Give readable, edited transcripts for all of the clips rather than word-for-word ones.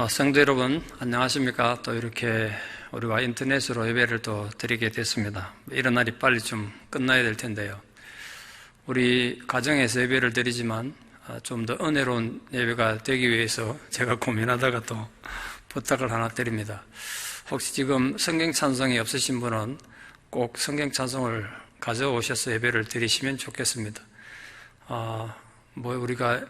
성도 여러분, 안녕하십니까? 또 이렇게 우리가 인터넷으로 예배를 또 드리게 됐습니다. 이런 날이 빨리 좀 끝나야 될 텐데요. 우리 가정에서 예배를 드리지만 좀 더 은혜로운 예배가 되기 위해서 제가 고민하다가 또 부탁을 하나 드립니다. 혹시 지금 성경 찬송이 없으신 분은 꼭 성경 찬송을 가져오셔서 예배를 드리시면 좋겠습니다. 우리가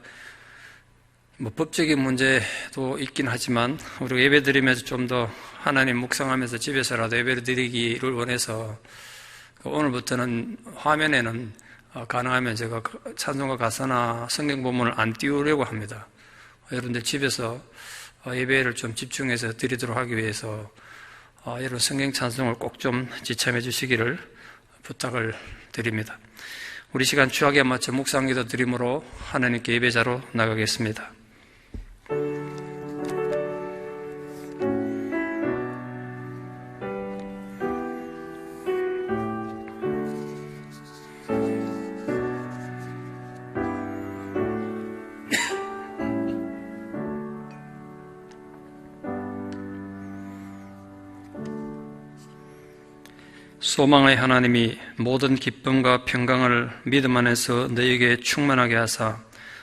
법적인 문제도 있긴 하지만 우리가 예배 드리면서 좀 더 하나님 묵상하면서 집에서라도 예배를 드리기를 원해서 오늘부터는 화면에는 가능하면 제가 찬송가 가사나 성경 본문을 안 띄우려고 합니다. 여러분들 집에서 예배를 좀 집중해서 드리도록 하기 위해서 여러분 성경 찬송을 꼭 좀 지참해 주시기를 부탁을 드립니다. 우리 시간 추억에 맞춰 묵상기도 드림으로 하나님께 예배자로 나가겠습니다. 소망의 하나님이 모든 기쁨과 평강을 믿음 안에서 너희에게 충만하게 하사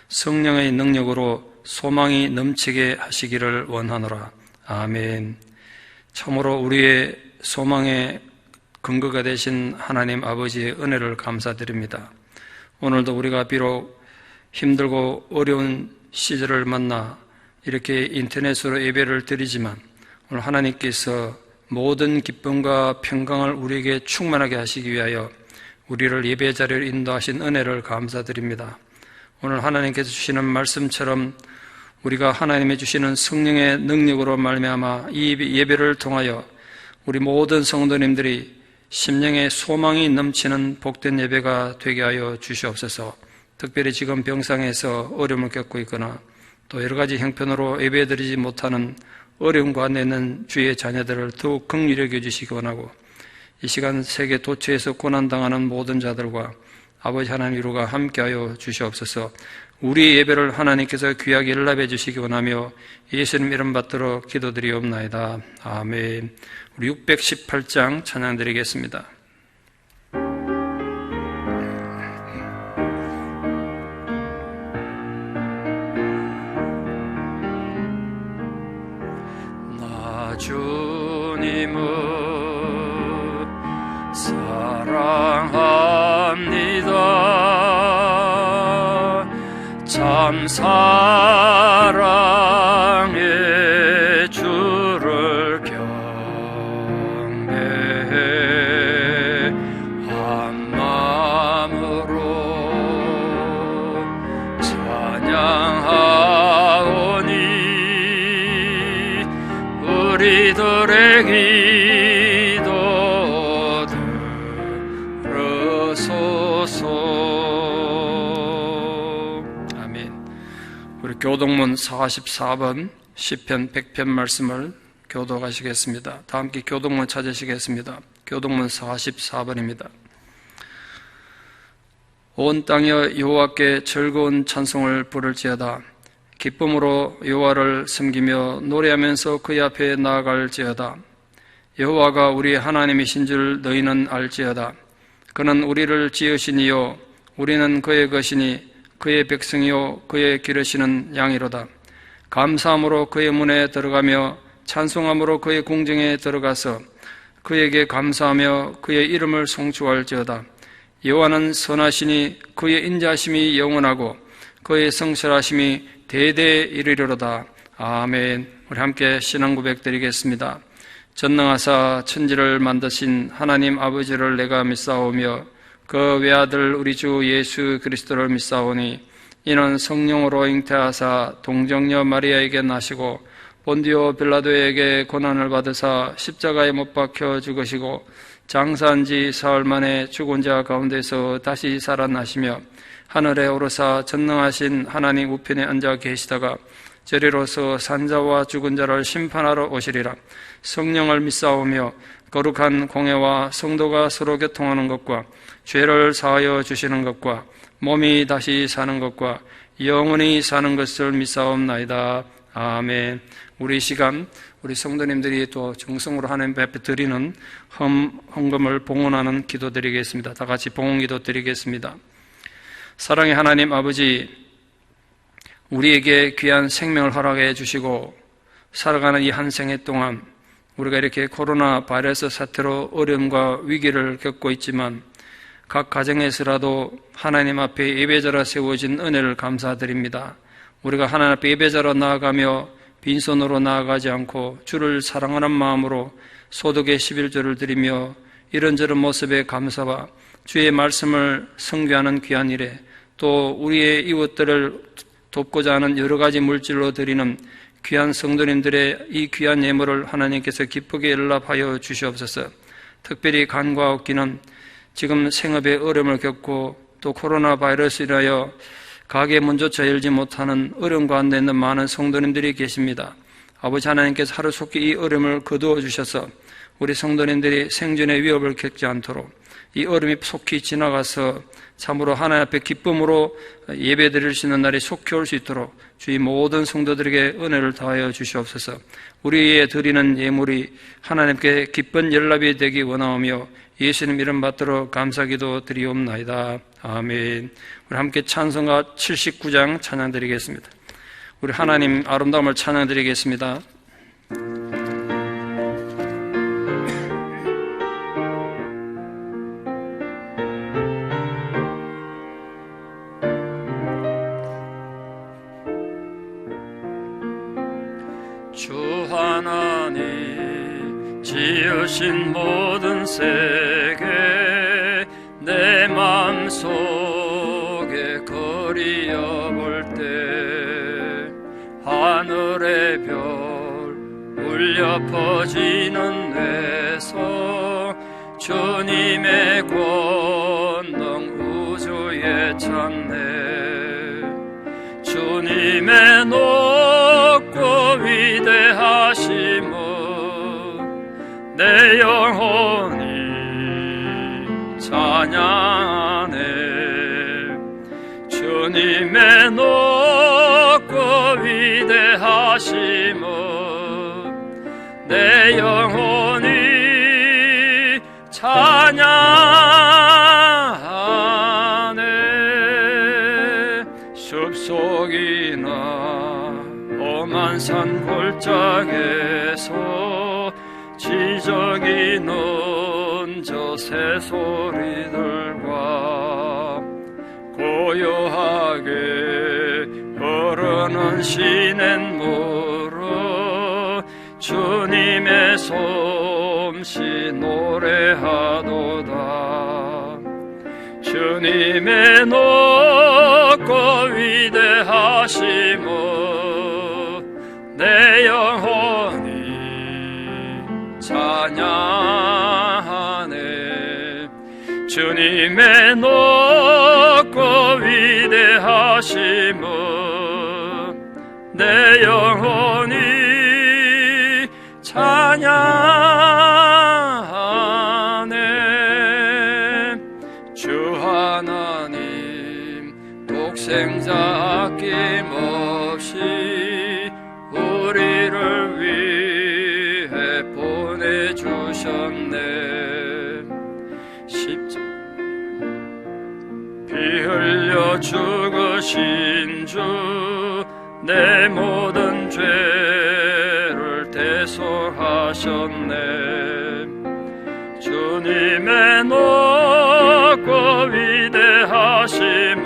성령의 능력으로 소망이 넘치게 하시기를 원하노라. 아멘. 참으로 우리의 소망의 근거가 되신 하나님 아버지의 은혜를 감사드립니다. 오늘도 우리가 비록 힘들고 어려운 시절을 만나 이렇게 인터넷으로 예배를 드리지만 오늘 하나님께서 모든 기쁨과 평강을 우리에게 충만하게 하시기 위하여 우리를 예배 자리를 인도하신 은혜를 감사드립니다. 오늘 하나님께서 주시는 말씀처럼 우리가 하나님이 주시는 성령의 능력으로 말미암아 이 예배를 통하여 우리 모든 성도님들이 심령의 소망이 넘치는 복된 예배가 되게 하여 주시옵소서. 특별히 지금 병상에서 어려움을 겪고 있거나 또 여러 가지 형편으로 예배드리지 못하는 어려움 가운데 있는 주의 자녀들을 더욱 긍휼히 여겨주시기 원하고 이 시간 세계 도처에서 고난당하는 모든 자들과 아버지 하나님 이루가 함께하여 주시옵소서. 우리 예배를 하나님께서 귀하게 연락해 주시기 원하며 예수님 이름 받들어 기도드리옵나이다. 아멘. 우리 618장 찬양 드리겠습니다. 주님을 사랑합니다. 참 사랑의 주를 경배해 한 마음으로 찬양하오니 우리들의 기도 들으소서. 아멘. 우리 교동문 44번 시편 100편 말씀을 교독하시겠습니다. 다 함께 교동문 찾으시겠습니다. 교동문 44번입니다. 온 땅여 여호와께 즐거운 찬송을 부를지어다. 기쁨으로 여호와를 섬기며 노래하면서 그의 앞에 나아갈지어다. 여호와가 우리 하나님이신 줄 너희는 알지어다. 그는 우리를 지으신 이요 우리는 그의 것이니 그의 백성이요 그의 기르시는 양이로다. 감사함으로 그의 문에 들어가며 찬송함으로 그의 궁정에 들어가서 그에게 감사하며 그의 이름을 송축할지어다. 여호와는 선하시니 그의 인자하심이 영원하고 그의 성실하심이 대대에 이르리로다. 아멘. 우리 함께 신앙 고백 드리겠습니다. 전능하사 천지를 만드신 하나님 아버지를 내가 믿사오며 그 외아들 우리 주 예수 그리스도를 믿사오니 이는 성령으로 잉태하사 동정녀 마리아에게 나시고 본디오 빌라도에게 고난을 받으사 십자가에 못 박혀 죽으시고 장사한 지 사흘 만에 죽은 자 가운데서 다시 살아나시며 하늘에 오르사 전능하신 하나님 우편에 앉아 계시다가 저리로서 산자와 죽은 자를 심판하러 오시리라. 성령을 믿사오며 거룩한 공회와 성도가 서로 교통하는 것과 죄를 사하여 주시는 것과 몸이 다시 사는 것과 영원히 사는 것을 믿사옵나이다. 아멘. 우리 시간 우리 성도님들이 또 정성으로 하나님 앞에 드리는 헌금을 봉헌하는 기도 드리겠습니다. 다 같이 봉헌기도 드리겠습니다. 사랑의 하나님 아버지, 우리에게 귀한 생명을 허락해 주시고 살아가는 이 한 생애 동안 우리가 이렇게 코로나 바이러스 사태로 어려움과 위기를 겪고 있지만 각 가정에서라도 하나님 앞에 예배자로 세워진 은혜를 감사드립니다. 우리가 하나님 앞에 예배자로 나아가며 빈손으로 나아가지 않고 주를 사랑하는 마음으로 소득의 11조를 드리며 이런저런 모습의 감사와 주의 말씀을 선교하는 귀한 일에 또 우리의 이웃들을 돕고자 하는 여러 가지 물질로 드리는 귀한 성도님들의 이 귀한 예물을 하나님께서 기쁘게 연락하여 주시옵소서. 특별히 간과 옥기는 지금 생업에 어려움을 겪고 또 코로나 바이러스로 인하여 가게 문조차 열지 못하는 어려움 가운데 있는 많은 성도님들이 계십니다. 아버지 하나님께서 하루속히 이 어려움을 거두어 주셔서 우리 성도님들이 생존의 위협을 겪지 않도록 이 어려움이 속히 지나가서 참으로 하나님 앞에 기쁨으로 예배 드릴 수 있는 날이 속히 올 수 있도록 주의 모든 성도들에게 은혜를 더하여 주시옵소서. 우리의 드리는 예물이 하나님께 기쁜 연락이 되기 원하오며 예수님 이름 받들어 감사기도 드리옵나이다. 아멘. 우리 함께 찬송가 79장 찬양 드리겠습니다. 우리 하나님 아름다움을 찬양 드리겠습니다. 주 하나님 지으신 모든 세계 내 마음속에 그리워볼 때 하늘의 별 울려 퍼지는 뇌서 주님의 권능 우주에 찾네. 주님의 높고 위대하심은 내 영혼이 찬양하네. 주님의 높고 위대하심은 내 영혼이 찬양하네. 숲속이나 험한 산 골짜기에서 지저귀는 저 새소리들과 고요하게 흐르는 시냇물을 주님의 솜씨 노래하도다. 주님의 높고 위대하심은 내 영혼이 찬양하네. 주님의 높고 위대하심은 내 영혼이 찬양하네. 주 하나님 독생자 아낌없이 우리를 위해 보내주셨네. 피 흘려 죽으신 주 내 모든 죄를 대속하셨네. 주님의 높고 위대하심은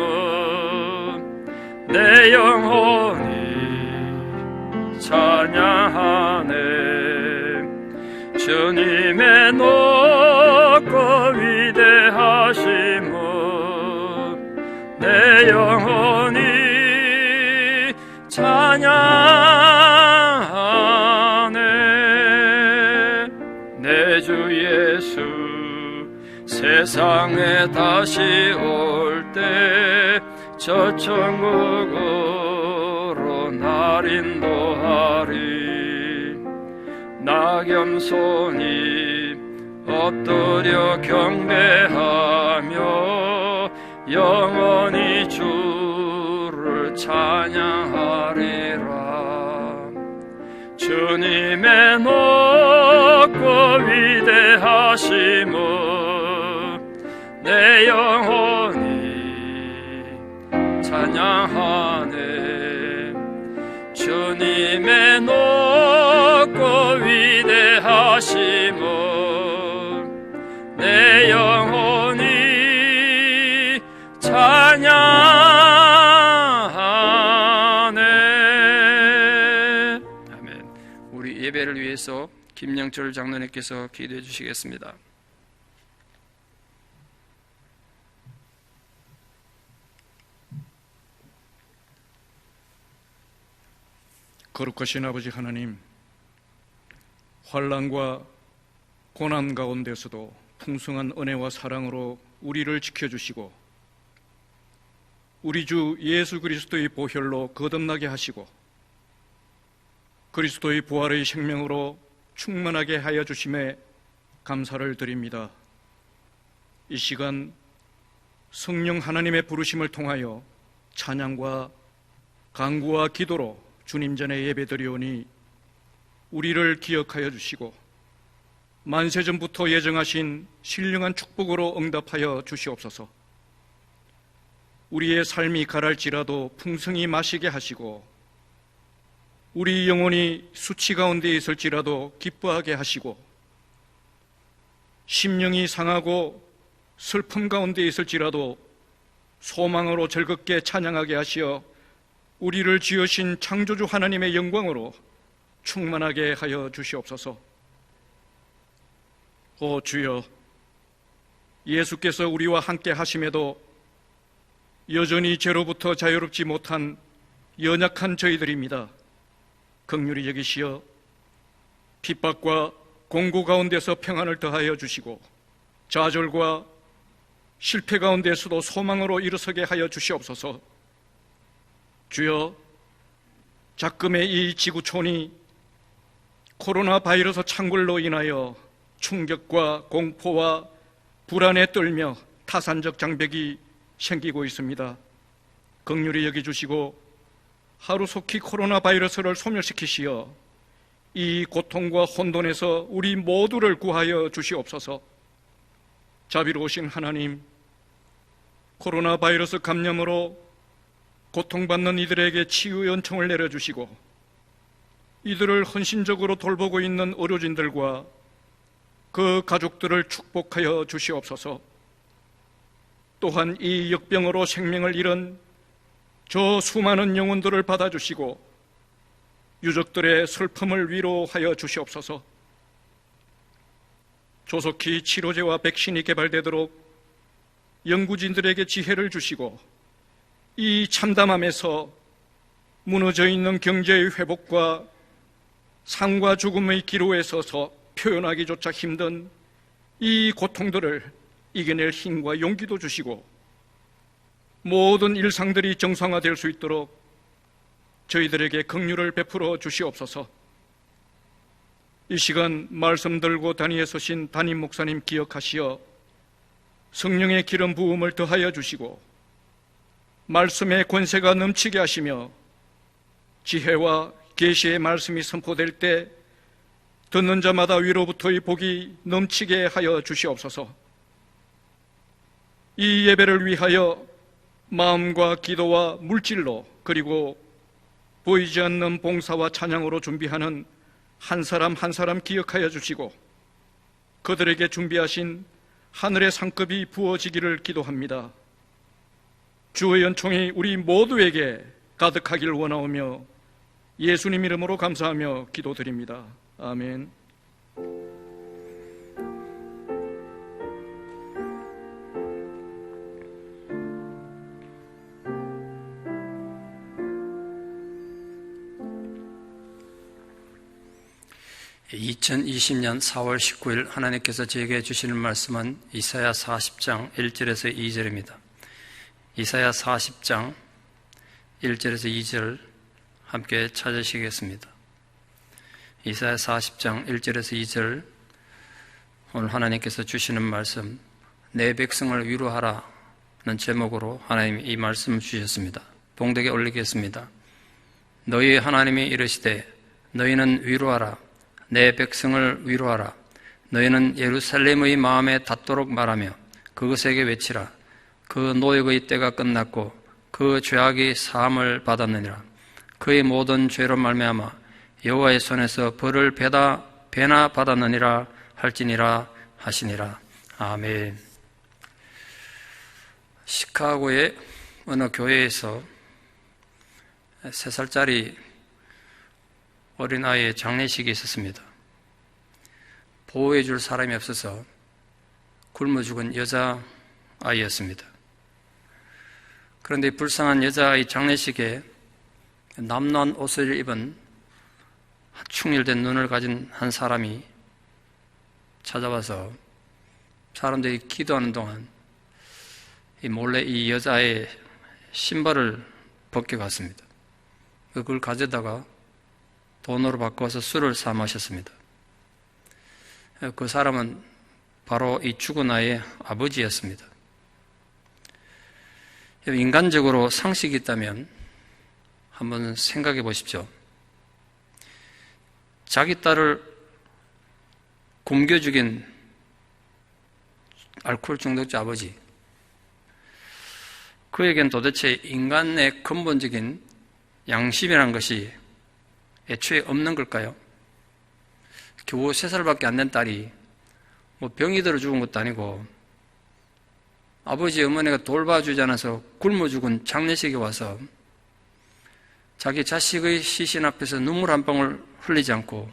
내 영혼이 찬양하네. 주님의 높고 위대하심은 내 영혼이 찬양하네. 내 주 예수 세상에 다시 올 때 저 천국으로 날 인도하리. 나 겸손히 엎드려 경배하며 영원히 주를 찬양하리라. 주님의 높고 위대하심을 내 영혼이 찬양하네. 주님의 높고 위대하심을 내 영혼이 찬양하네. 아멘. 우리 예배를 위해서 김영철 장로님께서 기도해 주시겠습니다. 거룩하신 아버지 하나님, 환난과 고난 가운데서도 풍성한 은혜와 사랑으로 우리를 지켜주시고 우리 주 예수 그리스도의 보혈로 거듭나게 하시고 그리스도의 부활의 생명으로 충만하게 하여 주심에 감사를 드립니다. 이 시간 성령 하나님의 부르심을 통하여 찬양과 간구와 기도로 주님 전에 예배드리오니 우리를 기억하여 주시고 만세전부터 예정하신 신령한 축복으로 응답하여 주시옵소서. 우리의 삶이 가랄지라도 풍성히 마시게 하시고 우리 영혼이 수치 가운데 있을지라도 기뻐하게 하시고 심령이 상하고 슬픔 가운데 있을지라도 소망으로 즐겁게 찬양하게 하시어 우리를 지으신 창조주 하나님의 영광으로 충만하게 하여 주시옵소서. 오 주여, 예수께서 우리와 함께 하심에도 여전히 죄로부터 자유롭지 못한 연약한 저희들입니다. 긍휼히 여기시어 핍박과 공고 가운데서 평안을 더하여 주시고 좌절과 실패 가운데서도 소망으로 일어서게 하여 주시옵소서. 주여, 작금의 이 지구촌이 코로나 바이러스 창궐로 인하여 충격과 공포와 불안에 떨며 타산적 장벽이 생기고 있습니다. 긍휼히 여겨주시고 하루속히 코로나 바이러스를 소멸시키시어 이 고통과 혼돈에서 우리 모두를 구하여 주시옵소서. 자비로우신 하나님, 코로나 바이러스 감염으로 고통받는 이들에게 치유의 은총을 내려주시고 이들을 헌신적으로 돌보고 있는 의료진들과 그 가족들을 축복하여 주시옵소서. 또한 이 역병으로 생명을 잃은 저 수많은 영혼들을 받아주시고 유족들의 슬픔을 위로하여 주시옵소서. 조속히 치료제와 백신이 개발되도록 연구진들에게 지혜를 주시고 이 참담함에서 무너져 있는 경제의 회복과 삶과 죽음의 기로에 서서 표현하기조차 힘든 이 고통들을 이겨낼 힘과 용기도 주시고 모든 일상들이 정상화될 수 있도록 저희들에게 긍휼을 베풀어 주시옵소서. 이 시간 말씀 들고 단위에 서신 담임 목사님 기억하시어 성령의 기름 부음을 더하여 주시고 말씀의 권세가 넘치게 하시며 지혜와 계시의 말씀이 선포될 때 듣는 자마다 위로부터의 복이 넘치게 하여 주시옵소서. 이 예배를 위하여 마음과 기도와 물질로 그리고 보이지 않는 봉사와 찬양으로 준비하는 한 사람 한 사람 기억하여 주시고 그들에게 준비하신 하늘의 상급이 부어지기를 기도합니다. 주의 은총이 우리 모두에게 가득하길 원하오며 예수님 이름으로 감사하며 기도드립니다. 아멘. 2020년 4월 19일 하나님께서 제게 주시는 말씀은 이사야 40장 1절에서 2절입니다. 이사야 40장 1절에서 2절 함께 찾으시겠습니다. 이사야 40장 1절에서 2절 오늘 하나님께서 주시는 말씀 내 백성을 위로하라는 제목으로 하나님이 이 말씀을 주셨습니다. 봉독에 올리겠습니다. 너희 하나님이 이르시되 너희는 위로하라. 내 백성을 위로하라. 너희는 예루살렘의 마음에 닿도록 말하며 그것에게 외치라. 그 노역의 때가 끝났고 그 죄악이 사함을 받았느니라. 그의 모든 죄로 말미암아 여호와의 손에서 벌을 배나 받았느니라 할지니라 하시니라. 아멘. 시카고의 어느 교회에서 3살짜리 어린아이의 장례식이 있었습니다. 보호해 줄 사람이 없어서 굶어 죽은 여자아이였습니다. 그런데 불쌍한 여자아이 장례식에 남노한 옷을 입은 충혈된 눈을 가진 한 사람이 찾아와서 사람들이 기도하는 동안 몰래 이 여자의 신발을 벗겨갔습니다. 그걸 가져다가 돈으로 바꿔서 술을 사 마셨습니다. 그 사람은 바로 이 죽은 아이의 아버지였습니다. 인간적으로 상식이 있다면 한번 생각해 보십시오. 자기 딸을 굶겨 죽인 알코올 중독자 아버지, 그에겐 도대체 인간의 근본적인 양심이라는 것이 애초에 없는 걸까요? 겨우 3살밖에 안 된 딸이 병이 들어 죽은 것도 아니고 아버지 어머니가 돌봐주지 않아서 굶어 죽은 장례식에 와서 자기 자식의 시신 앞에서 눈물 한 방울 흘리지 않고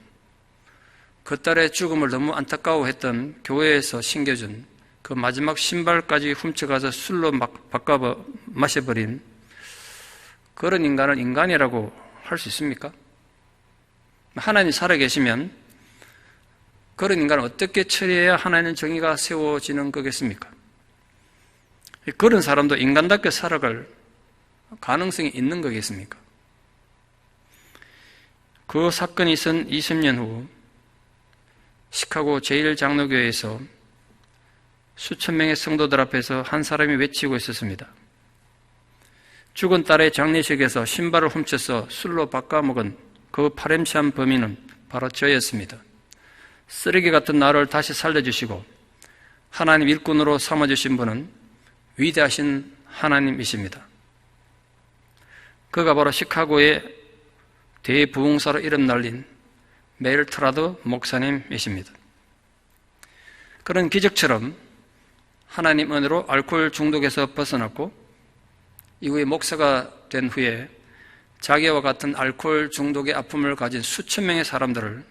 그 딸의 죽음을 너무 안타까워했던 교회에서 신겨준 그 마지막 신발까지 훔쳐가서 술로 막 바꿔 마셔버린 그런 인간을 인간이라고 할 수 있습니까? 하나님이 살아계시면 그런 인간을 어떻게 처리해야 하나님의 정의가 세워지는 거겠습니까? 그런 사람도 인간답게 살아갈 가능성이 있는 거겠습니까? 그 사건이 있은 20년 후 시카고 제1장로교회에서 수천 명의 성도들 앞에서 한 사람이 외치고 있었습니다. 죽은 딸의 장례식에서 신발을 훔쳐서 술로 바꿔먹은 그 파렴치한 범인은 바로 저였습니다. 쓰레기 같은 나를 다시 살려주시고 하나님 일꾼으로 삼아주신 분은 위대하신 하나님이십니다. 그가 바로 시카고의 대부흥사로 이름 날린 메일트라드 목사님이십니다. 그런 기적처럼 하나님 은혜로 알코올 중독에서 벗어났고 이후에 목사가 된 후에 자기와 같은 알코올 중독의 아픔을 가진 수천 명의 사람들을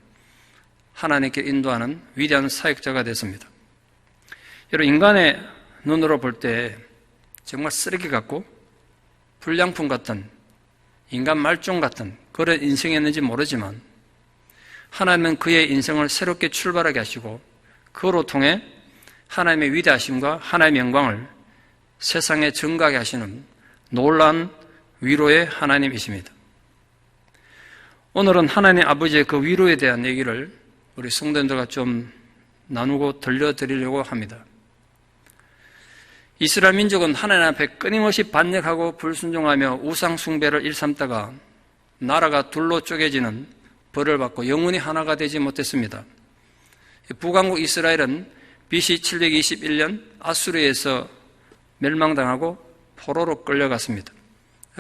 하나님께 인도하는 위대한 사역자가 됐습니다. 여러분, 인간의 눈으로 볼 때 정말 쓰레기 같고 불량품 같은 인간 말종 같은 그런 인생이었는지 모르지만 하나님은 그의 인생을 새롭게 출발하게 하시고 그로 통해 하나님의 위대하심과 하나님의 영광을 세상에 증가하게 하시는 놀라운 위로의 하나님이십니다. 오늘은 하나님 아버지의 그 위로에 대한 얘기를 우리 성도님들과 좀 나누고 들려드리려고 합니다. 이스라엘 민족은 하나님 앞에 끊임없이 반역하고 불순종하며 우상 숭배를 일삼다가 나라가 둘로 쪼개지는 벌을 받고 영원히 하나가 되지 못했습니다. 북왕국 이스라엘은 BC 721년 아수르에서 멸망당하고 포로로 끌려갔습니다.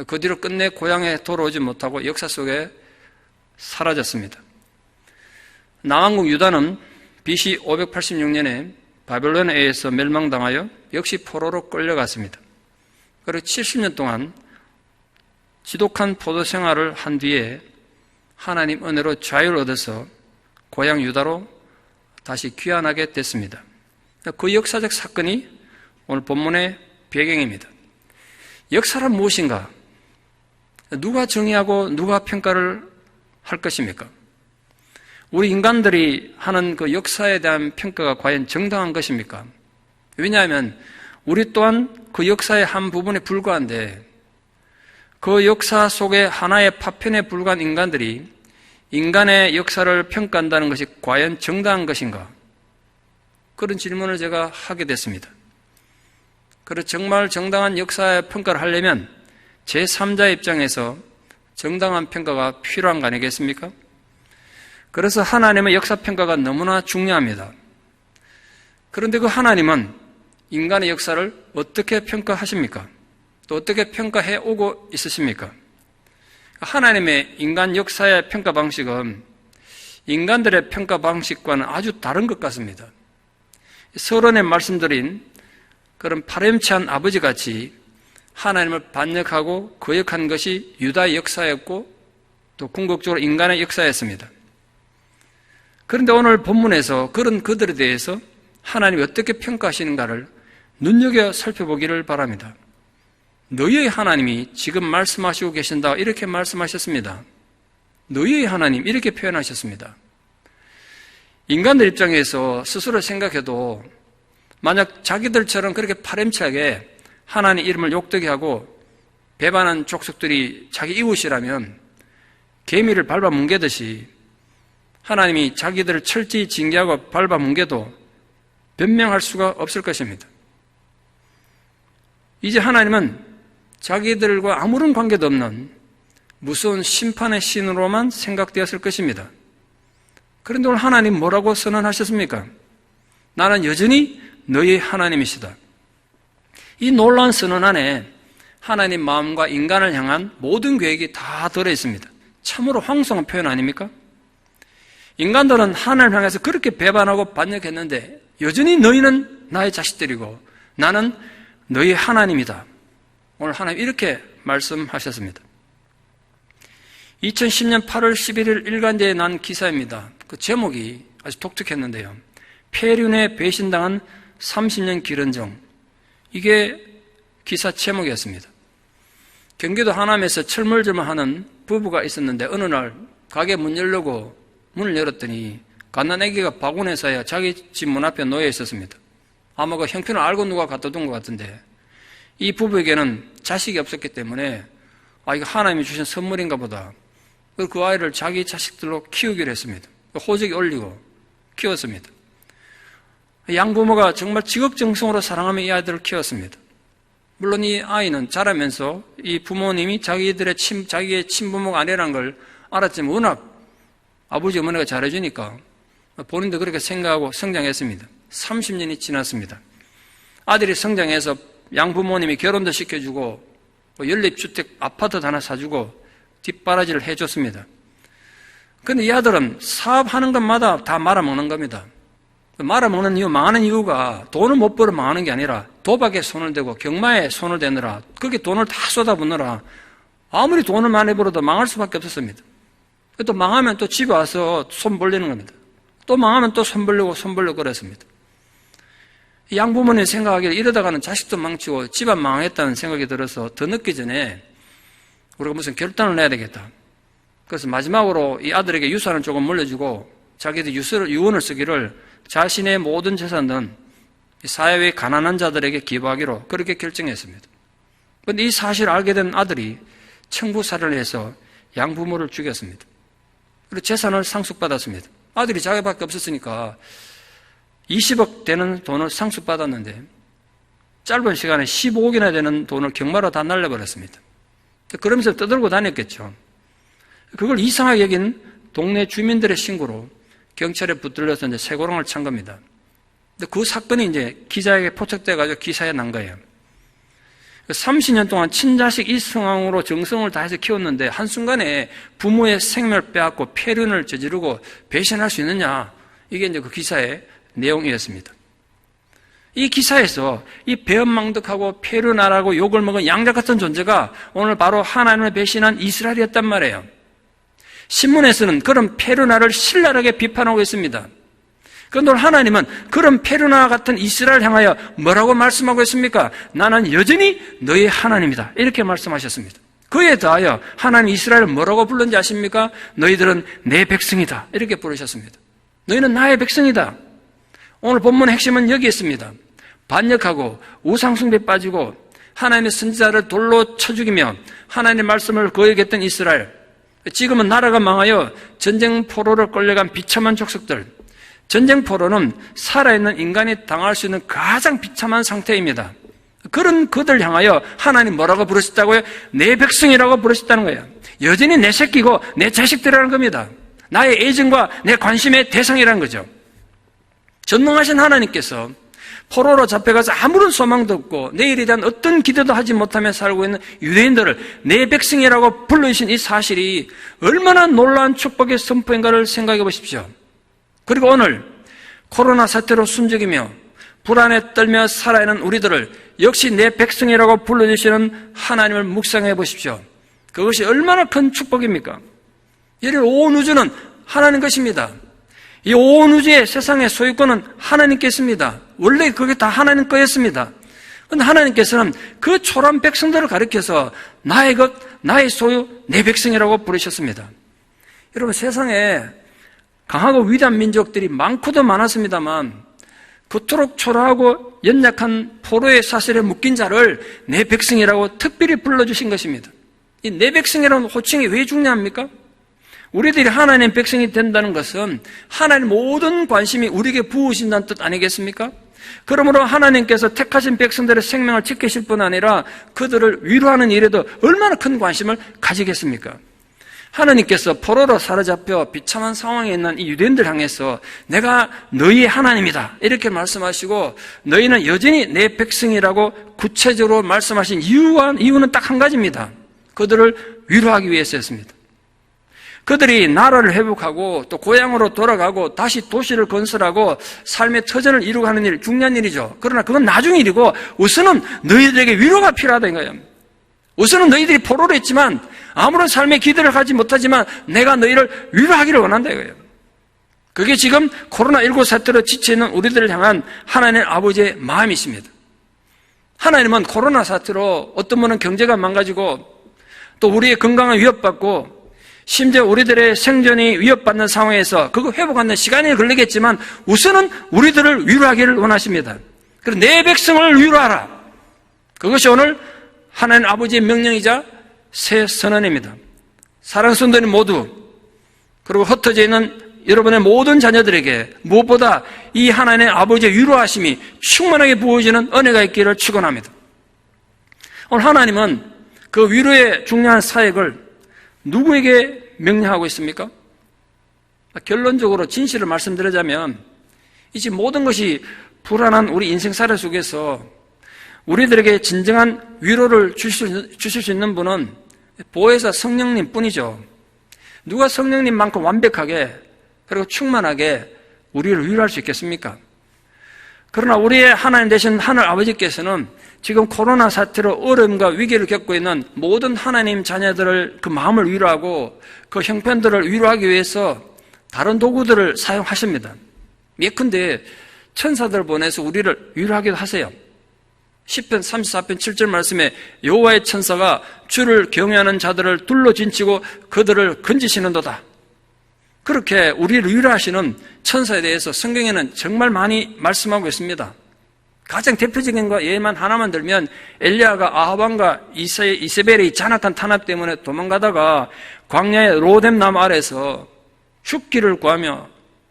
그 뒤로 끝내 고향에 돌아오지 못하고 역사 속에 사라졌습니다. 남왕국 유다는 BC 586년에 바벨론에 의해서 멸망당하여 역시 포로로 끌려갔습니다. 그리고 70년 동안 지독한 포도 생활을 한 뒤에 하나님 은혜로 자유를 얻어서 고향 유다로 다시 귀환하게 됐습니다. 그 역사적 사건이 오늘 본문의 배경입니다. 역사란 무엇인가? 누가 정의하고 누가 평가를 할 것입니까? 우리 인간들이 하는 그 역사에 대한 평가가 과연 정당한 것입니까? 왜냐하면 우리 또한 그 역사의 한 부분에 불과한데 그 역사 속에 하나의 파편에 불과한 인간들이 인간의 역사를 평가한다는 것이 과연 정당한 것인가? 그런 질문을 제가 하게 됐습니다. 그래서 정말 정당한 역사의 평가를 하려면 제3자의 입장에서 정당한 평가가 필요한 거 아니겠습니까? 그래서 하나님의 역사평가가 너무나 중요합니다. 그런데 그 하나님은 인간의 역사를 어떻게 평가하십니까? 또 어떻게 평가해 오고 있으십니까? 하나님의 인간 역사의 평가 방식은 인간들의 평가 방식과는 아주 다른 것 같습니다. 서론에 말씀드린 그런 파렴치한 아버지같이 하나님을 반역하고 거역한 것이 유다의 역사였고 또 궁극적으로 인간의 역사였습니다. 그런데 오늘 본문에서 그런 그들에 대해서 하나님이 어떻게 평가하시는가를 눈여겨 살펴보기를 바랍니다. 너희의 하나님이 지금 말씀하시고 계신다 이렇게 말씀하셨습니다. 너희의 하나님 이렇게 표현하셨습니다. 인간들 입장에서 스스로 생각해도 만약 자기들처럼 그렇게 파렴치하게 하나님 이름을 욕되게 하고 배반한 족속들이 자기 이웃이라면 개미를 밟아뭉개듯이 하나님이 자기들을 철저히 징계하고 밟아뭉개도 변명할 수가 없을 것입니다. 이제 하나님은 자기들과 아무런 관계도 없는 무서운 심판의 신으로만 생각되었을 것입니다. 그런데 오늘 하나님 뭐라고 선언하셨습니까? 나는 여전히 너희의 하나님이시다. 이 놀라운 선언 안에 하나님 마음과 인간을 향한 모든 계획이 다 들어있습니다. 참으로 황송한 표현 아닙니까? 인간들은 하나님을 향해서 그렇게 배반하고 반역했는데 여전히 너희는 나의 자식들이고 나는 너희의 하나님이다. 오늘 하나님 이렇게 말씀하셨습니다. 2010년 8월 11일 일간지에 난 기사입니다. 그 제목이 아주 독특했는데요. 폐륜에 배신당한 30년 기른정. 이게 기사 제목이었습니다. 경기도 하남에서 철물점하는 부부가 있었는데 어느 날 가게 문 열려고 문을 열었더니 갓난아기가 바구니에서야 자기 집 문 앞에 놓여 있었습니다. 아마 그 형편을 알고 누가 갖다 둔 것 같은데 이 부부에게는 자식이 없었기 때문에 이거 하나님이 주신 선물인가 보다. 그 아이를 자기 자식들로 키우기로 했습니다. 호적이 올리고 키웠습니다. 양부모가 정말 지극정성으로 사랑하며 이 아이들을 키웠습니다. 물론 이 아이는 자라면서 이 부모님이 자기의 친부모가 아니라는 걸 알았지만 워낙 아버지 어머니가 잘해주니까 본인도 그렇게 생각하고 성장했습니다. 30년이 지났습니다. 아들이 성장해서 양부모님이 결혼도 시켜주고 연립주택 아파트도 하나 사주고 뒷바라지를 해줬습니다. 그런데 이 아들은 사업하는 것마다 다 말아먹는 겁니다. 말아먹는 이유, 망하는 이유가 돈을 못 벌어 망하는 게 아니라 도박에 손을 대고 경마에 손을 대느라 거기에 돈을 다 쏟아붓느라 아무리 돈을 많이 벌어도 망할 수밖에 없었습니다. 또 망하면 또 집에 와서 손 벌리는 겁니다. 또 망하면 또 손 벌리고 그랬습니다. 양부모님 생각하기에 이러다가는 자식도 망치고 집안 망했다는 생각이 들어서 더 늦기 전에 우리가 무슨 결단을 내야 되겠다. 그래서 마지막으로 이 아들에게 유산을 조금 물려주고 자기들 유언을 쓰기를 자신의 모든 재산은 사회의 가난한 자들에게 기부하기로 그렇게 결정했습니다. 그런데 이 사실을 알게 된 아들이 청부살해를 해서 양부모를 죽였습니다. 그리고 재산을 상속받았습니다. 아들이 자기밖에 없었으니까 20억 되는 돈을 상속받았는데 짧은 시간에 15억이나 되는 돈을 경마로 다 날려버렸습니다. 그러면서 떠들고 다녔겠죠. 그걸 이상하게 여긴 동네 주민들의 신고로 경찰에 붙들려서 이제 쇠고랑을 찬 겁니다. 근데 그 사건이 이제 기자에게 포착돼가지고 기사에 난 거예요. 30년 동안 친자식 이성으로 정성을 다해서 키웠는데 한순간에 부모의 생명을 빼앗고 폐륜을 저지르고 배신할 수 있느냐. 이게 이제 그 기사의 내용이었습니다. 이 기사에서 이 배은망덕하고 폐륜하라고 욕을 먹은 양자 같은 존재가 오늘 바로 하나님을 배신한 이스라엘이었단 말이에요. 신문에서는 그런 폐륜하를 신랄하게 비판하고 있습니다. 그런데 오늘 하나님은 그런 폐륜하 같은 이스라엘을 향하여 뭐라고 말씀하고 있습니까? 나는 여전히 너의 하나님이다. 이렇게 말씀하셨습니다. 그에 더하여 하나님 이스라엘을 뭐라고 불렀는지 아십니까? 너희들은 내 백성이다. 이렇게 부르셨습니다. 너희는 나의 백성이다. 오늘 본문의 핵심은 여기 있습니다. 반역하고 우상숭배에 빠지고 하나님의 선지자를 돌로 쳐 죽이며 하나님의 말씀을 거역했던 이스라엘. 지금은 나라가 망하여 전쟁 포로로 끌려간 비참한 족속들. 전쟁 포로는 살아있는 인간이 당할 수 있는 가장 비참한 상태입니다. 그런 그들 향하여 하나님 뭐라고 부르셨다고요? 내 백성이라고 부르셨다는 거예요. 여전히 내 새끼고 내 자식들이라는 겁니다. 나의 애정과 내 관심의 대상이라는 거죠. 전능하신 하나님께서 포로로 잡혀가서 아무런 소망도 없고 내일에 대한 어떤 기대도 하지 못하며 살고 있는 유대인들을 내 백성이라고 불러주신 이 사실이 얼마나 놀라운 축복의 선포인가를 생각해 보십시오. 그리고 오늘 코로나 사태로 숨죽이며 불안에 떨며 살아있는 우리들을 역시 내 백성이라고 불러주시는 하나님을 묵상해 보십시오. 그것이 얼마나 큰 축복입니까? 이런 온 우주는 하나님 것입니다. 이 온 우주의 세상의 소유권은 하나님께 있습니다. 원래 그게 다 하나님 거였습니다. 그런데 하나님께서는 그 초라한 백성들을 가리켜서 나의 것, 나의 소유, 내 백성이라고 부르셨습니다. 여러분, 세상에 강하고 위대한 민족들이 많고도 많았습니다만 그토록 초라하고 연약한 포로의 사슬에 묶인 자를 내 백성이라고 특별히 불러주신 것입니다. 이 내 백성이라는 호칭이 왜 중요합니까? 우리들이 하나님 백성이 된다는 것은 하나님 모든 관심이 우리에게 부으신다는 뜻 아니겠습니까? 그러므로 하나님께서 택하신 백성들의 생명을 지키실 뿐 아니라 그들을 위로하는 일에도 얼마나 큰 관심을 가지겠습니까? 하나님께서 포로로 사로잡혀 비참한 상황에 있는 이 유대인들 향해서 내가 너희의 하나님이다 이렇게 말씀하시고 너희는 여전히 내 백성이라고 구체적으로 말씀하신 이유는 딱 한 가지입니다. 그들을 위로하기 위해서였습니다. 그들이 나라를 회복하고 또 고향으로 돌아가고 다시 도시를 건설하고 삶의 터전을 이루고 하는 일, 중요한 일이죠. 그러나 그건 나중 일이고 우선은 너희들에게 위로가 필요하다 이거예요. 우선은 너희들이 포로로 했지만 아무런 삶의 기대를 가지 못하지만 내가 너희를 위로하기를 원한다 이거예요. 그게 지금 코로나19 사태로 지쳐있는 우리들을 향한 하나님 아버지의 마음이십니다. 하나님은 코로나 사태로 어떤 분은 경제가 망가지고 또 우리의 건강을 위협받고 심지어 우리들의 생존이 위협받는 상황에서 그거 회복하는 시간이 걸리겠지만 우선은 우리들을 위로하기를 원하십니다. 그래서 내 백성을 위로하라. 그것이 오늘 하나님 아버지의 명령이자 새 선언입니다. 사랑하는 성도님 모두 그리고 흩어져 있는 여러분의 모든 자녀들에게 무엇보다 이 하나님의 아버지의 위로하심이 충만하게 부어지는 은혜가 있기를 축원합니다. 오늘 하나님은 그 위로의 중요한 사역을 누구에게 명령하고 있습니까? 결론적으로 진실을 말씀드리자면 이제 모든 것이 불안한 우리 인생살이 속에서 우리들에게 진정한 위로를 주실 수 있는 분은 보혜사 성령님 뿐이죠. 누가 성령님만큼 완벽하게 그리고 충만하게 우리를 위로할 수 있겠습니까? 그러나 우리의 하나님 되신 하늘 아버지께서는 지금 코로나 사태로 어려움과 위기를 겪고 있는 모든 하나님 자녀들을 그 마음을 위로하고 그 형편들을 위로하기 위해서 다른 도구들을 사용하십니다. 예컨대 천사들을 보내서 우리를 위로하기도 하세요. 시편 34편 7절 말씀에 여호와의 천사가 주를 경외하는 자들을 둘러진치고 그들을 건지시는도다. 그렇게 우리를 위로하시는 천사에 대해서 성경에는 정말 많이 말씀하고 있습니다. 가장 대표적인 거 예만 하나만 들면 엘리야가 아합왕과 이세벨의 잔악한 탄압 때문에 도망가다가 광야의 로뎀 나무 아래서 죽기를 구하며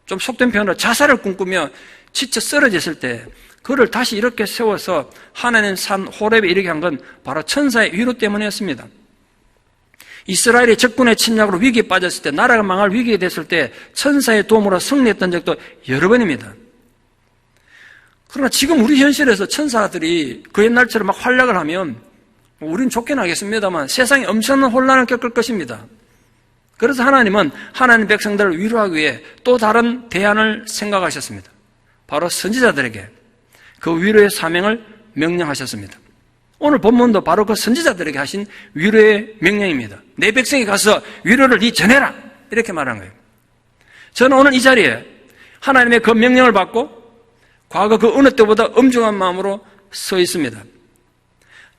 좀 속된 표현으로 자살을 꿈꾸며 지쳐 쓰러졌을 때 그를 다시 이렇게 세워서 하나님 산 호렙에 이르게 한 건 바로 천사의 위로 때문이었습니다. 이스라엘이 적군의 침략으로 위기에 빠졌을 때 나라가 망할 위기에 됐을 때 천사의 도움으로 승리했던 적도 여러 번입니다. 그러나 지금 우리 현실에서 천사들이 그 옛날처럼 막 활약을 하면 우린 좋긴 하겠습니다만 세상에 엄청난 혼란을 겪을 것입니다. 그래서 하나님은 하나님 백성들을 위로하기 위해 또 다른 대안을 생각하셨습니다. 바로 선지자들에게 그 위로의 사명을 명령하셨습니다. 오늘 본문도 바로 그 선지자들에게 하신 위로의 명령입니다. 내 백성이 가서 위로를 네 전해라 이렇게 말한 거예요. 저는 오늘 이 자리에 하나님의 그 명령을 받고 과거 그 어느 때보다 엄중한 마음으로 서 있습니다.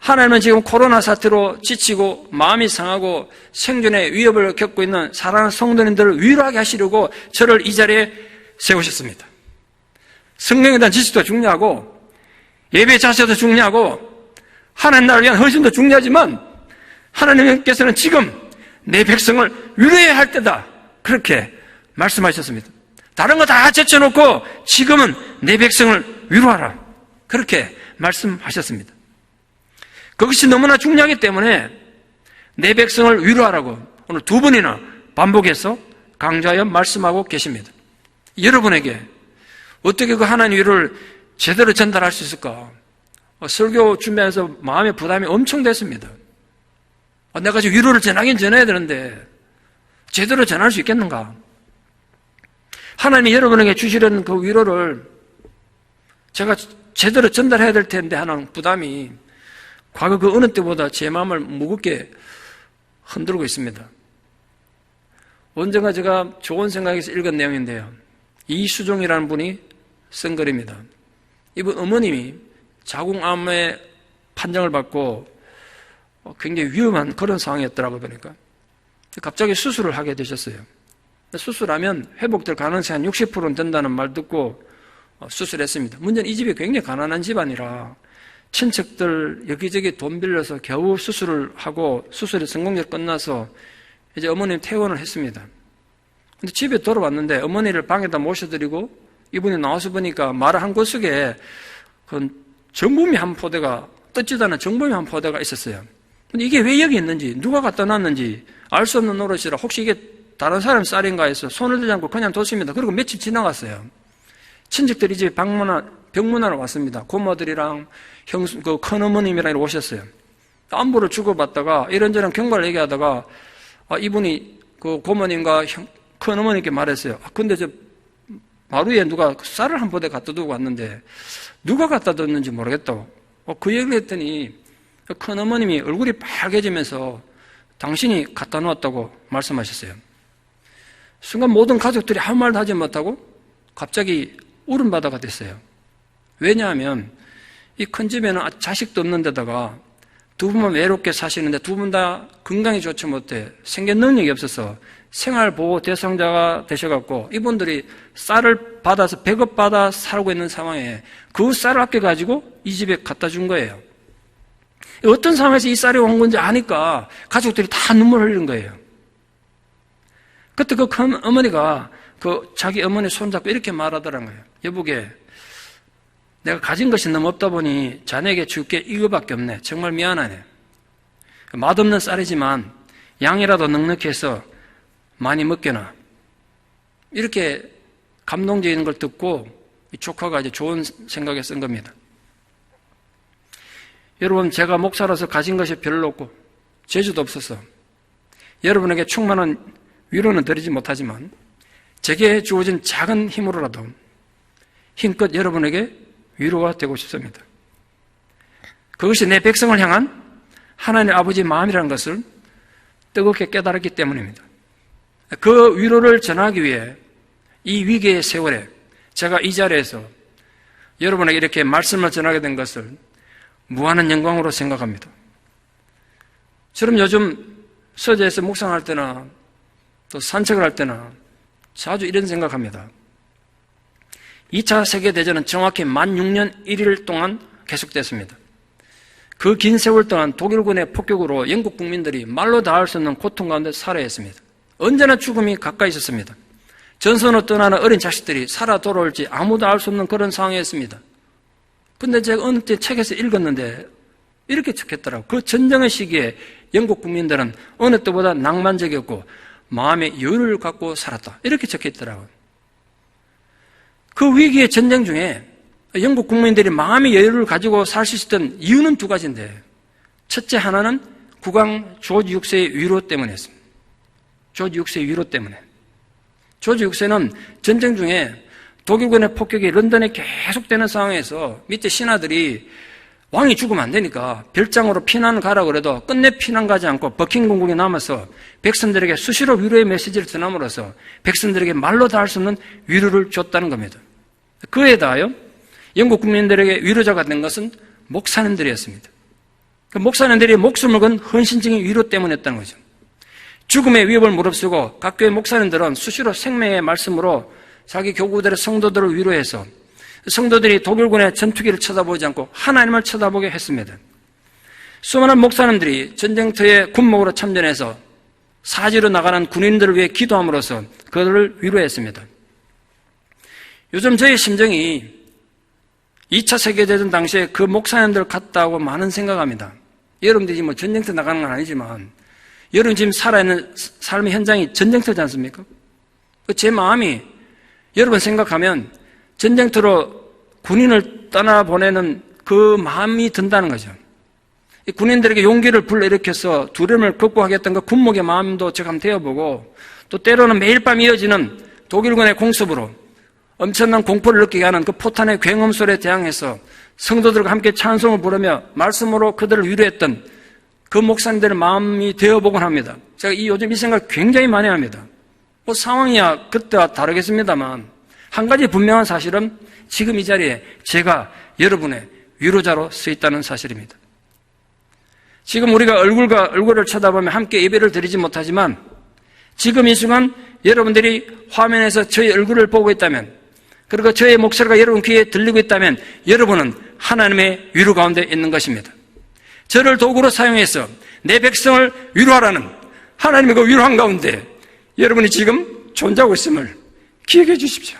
하나님은 지금 코로나 사태로 지치고 마음이 상하고 생존의 위협을 겪고 있는 사랑하는 성도님들을 위로하게 하시려고 저를 이 자리에 세우셨습니다. 성경에 대한 지식도 중요하고 예배 자세도 중요하고 하나님 나라를 위한 헌신도 중요하지만 하나님께서는 지금 내 백성을 위로해야 할 때다 그렇게 말씀하셨습니다. 다른 거 다 제쳐놓고 지금은 내 백성을 위로하라 그렇게 말씀하셨습니다. 그것이 너무나 중요하기 때문에 내 백성을 위로하라고 오늘 두 번이나 반복해서 강조하여 말씀하고 계십니다. 여러분에게 어떻게 그 하나님 위로를 제대로 전달할 수 있을까? 설교 준비하면서 마음의 부담이 엄청 됐습니다. 내가 지금 위로를 전하긴 전해야 되는데 제대로 전할 수 있겠는가? 하나님이 여러분에게 주시려는 그 위로를 제가 제대로 전달해야 될 텐데 하는 부담이 과거 그 어느 때보다 제 마음을 무겁게 흔들고 있습니다. 언젠가 제가 좋은 생각에서 읽은 내용인데요. 이수종이라는 분이 쓴 글입니다. 이분 어머님이 자궁암의 판정을 받고 굉장히 위험한 그런 상황이었더라고요, 보니까. 갑자기 수술을 하게 되셨어요. 수술하면 회복될 가능성이 한 60%는 된다는 말 듣고 수술했습니다. 문제는 이 집이 굉장히 가난한 집안이라 친척들 여기저기 돈 빌려서 겨우 수술을 하고 수술이 성공적으로 끝나서 이제 어머님 퇴원을 했습니다. 근데 집에 돌아왔는데 어머니를 방에다 모셔드리고 이분이 나와서 보니까 말 한 것 속에 그 정품이 한 포대가 뜯지도 않은 정품이 한 포대가 있었어요. 근데 이게 왜 여기 있는지 누가 갖다 놨는지 알 수 없는 노릇이라 혹시 이게 다른 사람 쌀인가 해서 손을 대지 않고 그냥 뒀습니다. 그리고 며칠 지나갔어요. 친척들이 집에 병문안을 왔습니다. 고모들이랑 그 큰어머님이랑 오셨어요. 안부를 주고받다가 이런저런 경과를 얘기하다가 이분이 그 고모님과 큰어머님께 말했어요. 근데 저 마루에 누가 쌀을 한 포대 갖다 두고 왔는데 누가 갖다 뒀는지 모르겠다고. 그 얘기를 했더니 큰어머님이 얼굴이 빨개지면서 당신이 갖다 놓았다고 말씀하셨어요. 순간 모든 가족들이 아무 말도 하지 못하고 갑자기 울음바다가 됐어요. 왜냐하면 이 큰 집에는 자식도 없는 데다가 두 분만 외롭게 사시는데 두 분 다 건강이 좋지 못해 생계 능력이 없어서 생활보호 대상자가 되셔갖고 이분들이 쌀을 받아서 배급받아 살고 있는 상황에 그 쌀을 아껴가지고 이 집에 갖다 준 거예요. 어떤 상황에서 이 쌀이 온 건지 아니까 가족들이 다 눈물 흘리는 거예요. 그때 그 큰 어머니가 그 자기 어머니 손잡고 이렇게 말하더라는 거예요. 여보게, 내가 가진 것이 너무 없다 보니 자네에게 줄 게 이거밖에 없네. 정말 미안하네. 맛없는 쌀이지만 양이라도 넉넉히 해서 많이 먹게나. 이렇게 감동적인 걸 듣고 이 조카가 이제 좋은 생각에 쓴 겁니다. 여러분, 제가 목사로서 가진 것이 별로 없고 재주도 없어서 여러분에게 충만한 위로는 드리지 못하지만 제게 주어진 작은 힘으로라도 힘껏 여러분에게 위로가 되고 싶습니다. 그것이 내 백성을 향한 하나님 아버지의 마음이라는 것을 뜨겁게 깨달았기 때문입니다. 그 위로를 전하기 위해 이 위기의 세월에 제가 이 자리에서 여러분에게 이렇게 말씀을 전하게 된 것을 무한한 영광으로 생각합니다. 저는 요즘 서재에서 묵상할 때나 또 산책을 할 때나 자주 이런 생각합니다. 2차 세계대전은 정확히 16년 1일 동안 계속됐습니다. 그 긴 세월 동안 독일군의 폭격으로 영국 국민들이 말로 닿을 수 없는 고통 가운데 살아야 했습니다. 언제나 죽음이 가까이 있었습니다. 전선으로 떠나는 어린 자식들이 살아 돌아올지 아무도 알 수 없는 그런 상황이었습니다. 근데 제가 어느 때 책에서 읽었는데 이렇게 적혔더라고요. 그 전쟁의 시기에 영국 국민들은 어느 때보다 낭만적이었고 마음의 여유를 갖고 살았다. 이렇게 적혀있더라고요. 그 위기의 전쟁 중에 영국 국민들이 마음의 여유를 가지고 살 수 있었던 이유는 두 가지인데 첫째 하나는 국왕 조지 6세의 위로 때문이었습니다. 조지 6세의 위로 때문에. 조지 6세는 전쟁 중에 독일군의 폭격이 런던에 계속되는 상황에서 밑에 신하들이 왕이 죽으면 안 되니까 별장으로 피난 가라고 그래도 끝내 피난 가지 않고 버킹궁국에 남아서 백성들에게 수시로 위로의 메시지를 전함으로써 백성들에게 말로 닿을 수 없는 위로를 줬다는 겁니다. 그에 대하여 영국 국민들에게 위로자가 된 것은 목사님들이었습니다. 그 목사님들이 목숨을 건 헌신적인 위로 때문이었다는 거죠. 죽음의 위협을 무릅쓰고 각 교회 목사님들은 수시로 생명의 말씀으로 자기 교구들의 성도들을 위로해서 성도들이 독일군의 전투기를 쳐다보지 않고 하나님을 쳐다보게 했습니다. 수많은 목사님들이 전쟁터에 군목으로 참전해서 사지로 나가는 군인들을 위해 기도함으로써 그들을 위로했습니다. 요즘 저의 심정이 2차 세계대전 당시에 그 목사님들 같다고 많은 생각합니다. 여러분들이 뭐 전쟁터 나가는 건 아니지만 여러분 지금 살아있는 삶의 현장이 전쟁터지 않습니까? 제 마음이 여러분 생각하면 전쟁터로 군인을 떠나보내는 그 마음이 든다는 거죠. 이 군인들에게 용기를 불러일으켜서 두려움을 극복하겠다는 그 군목의 마음도 제가 한번 되어보고, 또 때로는 매일 밤 이어지는 독일군의 공습으로 엄청난 공포를 느끼게 하는 그 포탄의 굉음 소리에 대항해서 성도들과 함께 찬송을 부르며 말씀으로 그들을 위로했던 그 목사님들의 마음이 되어보곤 합니다. 제가 요즘 이 생각 굉장히 많이 합니다. 뭐 상황이야 그때와 다르겠습니다만, 한 가지 분명한 사실은 지금 이 자리에 제가 여러분의 위로자로 서 있다는 사실입니다. 지금 우리가 얼굴과 얼굴을 쳐다보며 함께 예배를 드리지 못하지만, 지금 이 순간 여러분들이 화면에서 저의 얼굴을 보고 있다면, 그리고 저의 목소리가 여러분 귀에 들리고 있다면 여러분은 하나님의 위로 가운데 있는 것입니다. 저를 도구로 사용해서 내 백성을 위로하라는 하나님의 그 위로한 가운데 여러분이 지금 존재하고 있음을 기억해 주십시오.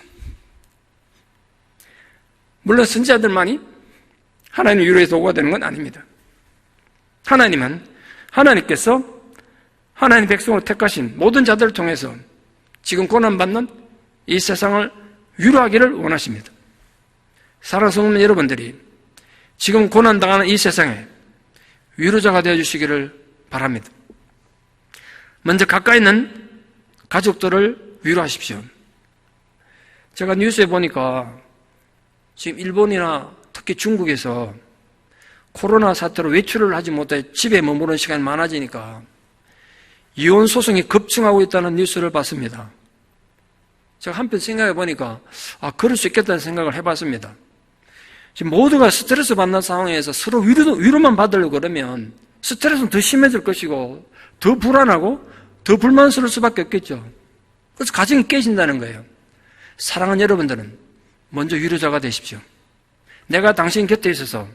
물론 선지자들만이 하나님의 위로의 도구가 되는 건 아닙니다. 하나님은 하나님께서 하나님 백성으로 택하신 모든 자들을 통해서 지금 고난받는 이 세상을 위로하기를 원하십니다. 사랑하는 성도 여러분들이 지금 고난당하는 이 세상에 위로자가 되어주시기를 바랍니다. 먼저 가까이 있는 가족들을 위로하십시오. 제가 뉴스에 보니까 지금 일본이나 특히 중국에서 코로나 사태로 외출을 하지 못해 집에 머무르는 시간이 많아지니까 이혼 소송이 급증하고 있다는 뉴스를 봤습니다. 제가 한편 생각해 보니까 그럴 수 있겠다는 생각을 해봤습니다. 지금 모두가 스트레스 받는 상황에서 서로 위로만 받으려고 그러면 스트레스는 더 심해질 것이고 더 불안하고 더 불만스러울 수밖에 없겠죠. 그래서 가정이 깨진다는 거예요. 사랑하는 여러분들은 먼저 위로자가 되십시오. 내가 당신 곁에 있어서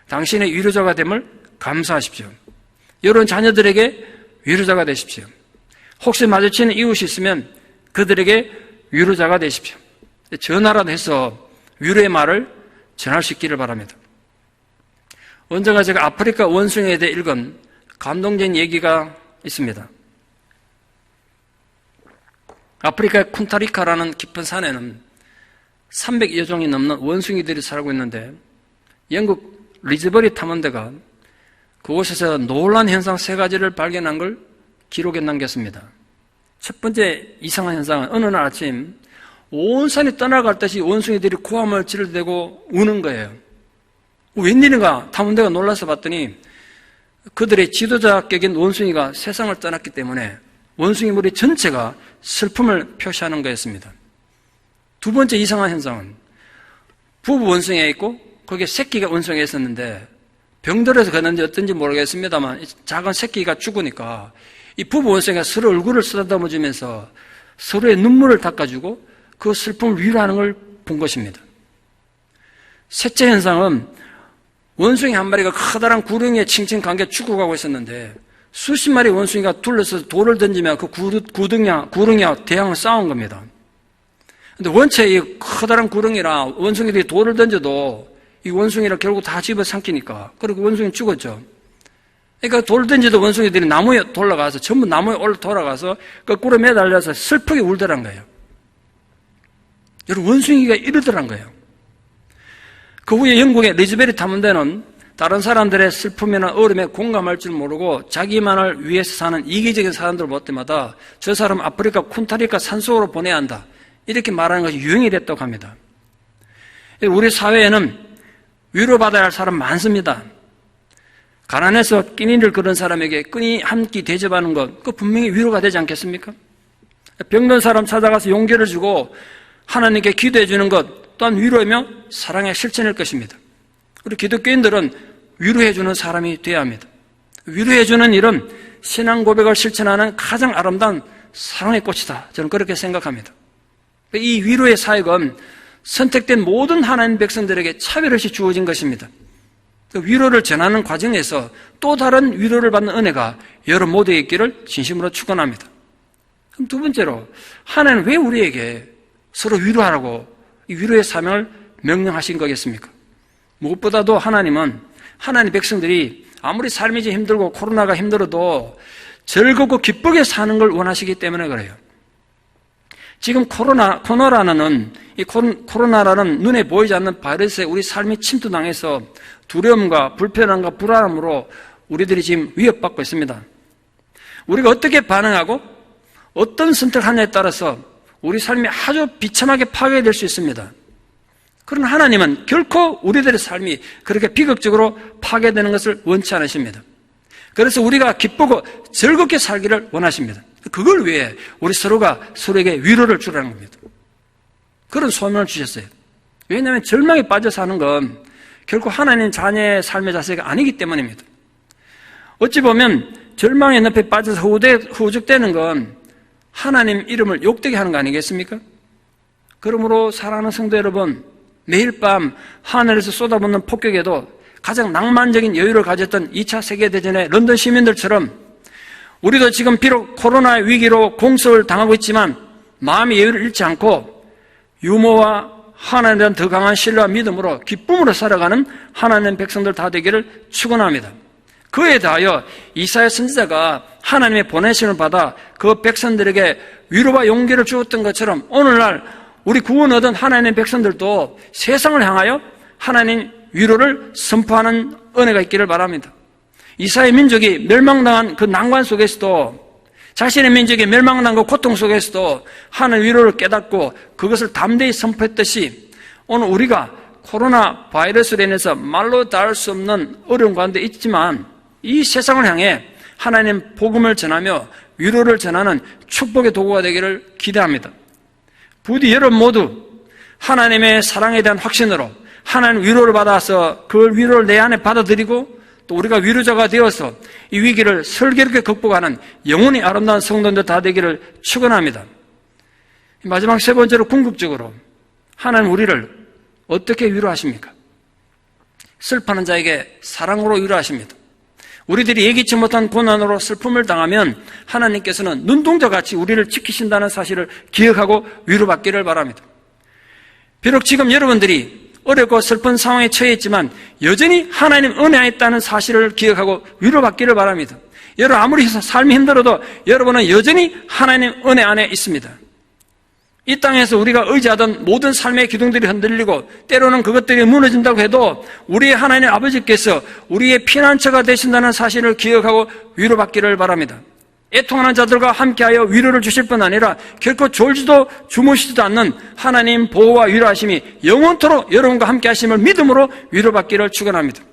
당신의 위로자가 됨을 감사하십시오. 여러분 자녀들에게 위로자가 되십시오. 혹시 마주치는 이웃이 있으면 그들에게 위로자가 되십시오. 전화라도 해서 위로의 말을 전할 수 있기를 바랍니다. 언젠가 제가 아프리카 원숭이에 대해 읽은 감동적인 얘기가 있습니다. 아프리카의 쿤타리카라는 깊은 산에는 300여 종이 넘는 원숭이들이 살고 있는데, 영국 리즈버리 탐험대가 그곳에서 놀라운 현상 3가지를 발견한 걸 기록에 남겼습니다. 첫 번째 이상한 현상은 어느 날 아침 온 산이 떠나갈 듯이 원숭이들이 고함을 지르대고 우는 거예요. 웬일인가 탐험대가 놀라서 봤더니 그들의 지도자격인 원숭이가 세상을 떠났기 때문에 원숭이 무리 전체가 슬픔을 표시하는 거였습니다. 두 번째 이상한 현상은 부부 원숭이가 있고 거기에 새끼가 원숭이가 있었는데, 병들어서 그런지 어떤지 모르겠습니다만 작은 새끼가 죽으니까 이 부부 원숭이가 서로 얼굴을 쓰다듬어주면서 서로의 눈물을 닦아주고 그 슬픔을 위로하는 걸 본 것입니다. 셋째 현상은 원숭이 한 마리가 커다란 구릉이에 칭칭 감겨 죽어가고 있었는데, 수십 마리 원숭이가 둘러서 돌을 던지며 그 구릉이와 대항을 싸운 겁니다. 근데 원체 이 커다란 구릉이라 원숭이들이 돌을 던져도 이 원숭이를 결국 다 집어삼키니까, 그리고 원숭이는 죽었죠. 그러니까 돌 던져도 원숭이들이 나무에 돌아가서 전부 나무에 돌아가서 거꾸로 매달려서 슬프게 울더란 거예요. 여러분, 원숭이가 이러더란 거예요. 그 후에 영국의 리즈베리 탐험대는 다른 사람들의 슬픔이나 어려움에 공감할 줄 모르고 자기만을 위해서 사는 이기적인 사람들을 볼 때마다 저 사람 아프리카 쿤타리카 산속으로 보내야 한다, 이렇게 말하는 것이 유행이 됐다고 합니다. 우리 사회에는 위로받아야 할 사람 많습니다. 가난해서 끼니를 그런 사람에게 끈이 한 끼 대접하는 것, 그 분명히 위로가 되지 않겠습니까? 병든 사람 찾아가서 용기를 주고 하나님께 기도해 주는 것 또한 위로이며 사랑의 실천일 것입니다. 우리 기독교인들은 위로해 주는 사람이 되어야 합니다. 위로해 주는 일은 신앙 고백을 실천하는 가장 아름다운 사랑의 꽃이다, 저는 그렇게 생각합니다. 이 위로의 사역은 선택된 모든 하나님 백성들에게 차별 없이 주어진 것입니다. 그 위로를 전하는 과정에서 또 다른 위로를 받는 은혜가 여러분 모두에 있기를 진심으로 축원합니다. 그럼 두 번째로, 하나님은 왜 우리에게 서로 위로하라고 이 위로의 사명을 명령하신 거겠습니까? 무엇보다도 하나님은 하나님 백성들이 아무리 삶이 힘들고 코로나가 힘들어도 즐겁고 기쁘게 사는 걸 원하시기 때문에 그래요. 지금 코로나라는 눈에 보이지 않는 바이러스에 우리 삶이 침투당해서 두려움과 불편함과 불안함으로 우리들이 지금 위협받고 있습니다. 우리가 어떻게 반응하고 어떤 선택을 하냐에 따라서 우리 삶이 아주 비참하게 파괴될 수 있습니다. 그러나 하나님은 결코 우리들의 삶이 그렇게 비극적으로 파괴되는 것을 원치 않으십니다. 그래서 우리가 기쁘고 즐겁게 살기를 원하십니다. 그걸 위해 우리 서로가 서로에게 위로를 주라는 겁니다. 그런 소명을 주셨어요. 왜냐하면 절망에 빠져 사는 건 결코 하나님 자녀의 삶의 자세가 아니기 때문입니다. 어찌 보면 절망의 늪에 빠져서 후죽대는 건 하나님 이름을 욕되게 하는 거 아니겠습니까? 그러므로 사랑하는 성도 여러분, 매일 밤 하늘에서 쏟아붓는 폭격에도 가장 낭만적인 여유를 가졌던 2차 세계대전의 런던 시민들처럼 우리도 지금 비록 코로나 위기로 공습을 당하고 있지만 마음의 여유를 잃지 않고 유머와 하나님에 대한 더 강한 신뢰와 믿음으로 기쁨으로 살아가는 하나님 백성들 다 되기를 축원합니다. 그에 대하여 이사야 선지자가 하나님의 보내심을 받아 그 백성들에게 위로와 용기를 주었던 것처럼 오늘날 우리 구원 얻은 하나님의 백성들도 세상을 향하여 하나님 위로를 선포하는 은혜가 있기를 바랍니다. 이스라엘 민족이 멸망당한 그 난관 속에서도 자신의 민족이 멸망당한 그 고통 속에서도 하나님의 위로를 깨닫고 그것을 담대히 선포했듯이 오늘 우리가 코로나 바이러스로 인해서 말로 닿을 수 없는 어려움 가운데 있지만 이 세상을 향해 하나님 복음을 전하며 위로를 전하는 축복의 도구가 되기를 기대합니다. 부디 여러분 모두 하나님의 사랑에 대한 확신으로 하나님 위로를 받아서 그 위로를 내 안에 받아들이고 또 우리가 위로자가 되어서 이 위기를 슬기롭게 극복하는 영원히 아름다운 성도들 다 되기를 축원합니다. 마지막 세 번째로 궁극적으로 하나님 우리를 어떻게 위로하십니까? 슬퍼하는 자에게 사랑으로 위로하십니다. 우리들이 예기치 못한 고난으로 슬픔을 당하면 하나님께서는 눈동자같이 우리를 지키신다는 사실을 기억하고 위로받기를 바랍니다. 비록 지금 여러분들이 어렵고 슬픈 상황에 처해 있지만 여전히 하나님 은혜 안에 있다는 사실을 기억하고 위로받기를 바랍니다. 여러분 아무리 삶이 힘들어도 여러분은 여전히 하나님 은혜 안에 있습니다. 이 땅에서 우리가 의지하던 모든 삶의 기둥들이 흔들리고 때로는 그것들이 무너진다고 해도 우리의 하나님 아버지께서 우리의 피난처가 되신다는 사실을 기억하고 위로받기를 바랍니다. 애통하는 자들과 함께하여 위로를 주실 뿐 아니라 결코 졸지도 주무시지도 않는 하나님 보호와 위로하심이 영원토록 여러분과 함께하심을 믿음으로 위로받기를 축원합니다.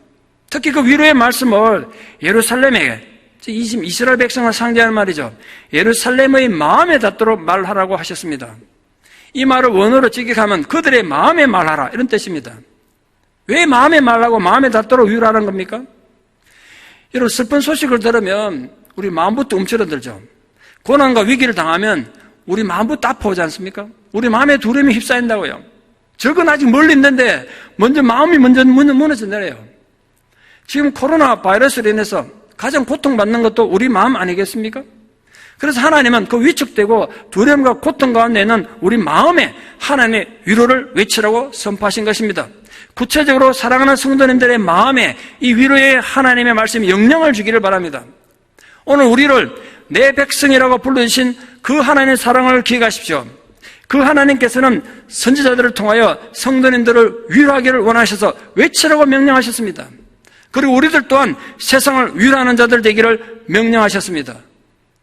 특히 그 위로의 말씀을 예루살렘에게 이스라엘 백성을 상대하는 말이죠. 예루살렘의 마음에 닿도록 말하라고 하셨습니다. 이 말을 원어로 직역하면 그들의 마음에 말하라 이런 뜻입니다. 왜 마음에 말하고 마음에 닿도록 위로하는 겁니까? 여러분 슬픈 소식을 들으면 우리 마음부터 움츠러들죠. 고난과 위기를 당하면 우리 마음부터 아파오지 않습니까? 우리 마음에 두려움이 휩싸인다고요. 적은 아직 멀리 있는데 마음이 먼저 무너진다래요. 지금 코로나 바이러스로 인해서 가장 고통받는 것도 우리 마음 아니겠습니까? 그래서 하나님은 그 위축되고 두려움과 고통 가운데 있는 우리 마음에 하나님의 위로를 외치라고 선포하신 것입니다. 구체적으로 사랑하는 성도님들의 마음에 이 위로의 하나님의 말씀이 영향을 주기를 바랍니다. 오늘 우리를 내 백성이라고 불러주신 그 하나님의 사랑을 기억하십시오. 그 하나님께서는 선지자들을 통하여 성도님들을 위로하기를 원하셔서 외치라고 명령하셨습니다. 그리고 우리들 또한 세상을 위로하는 자들 되기를 명령하셨습니다.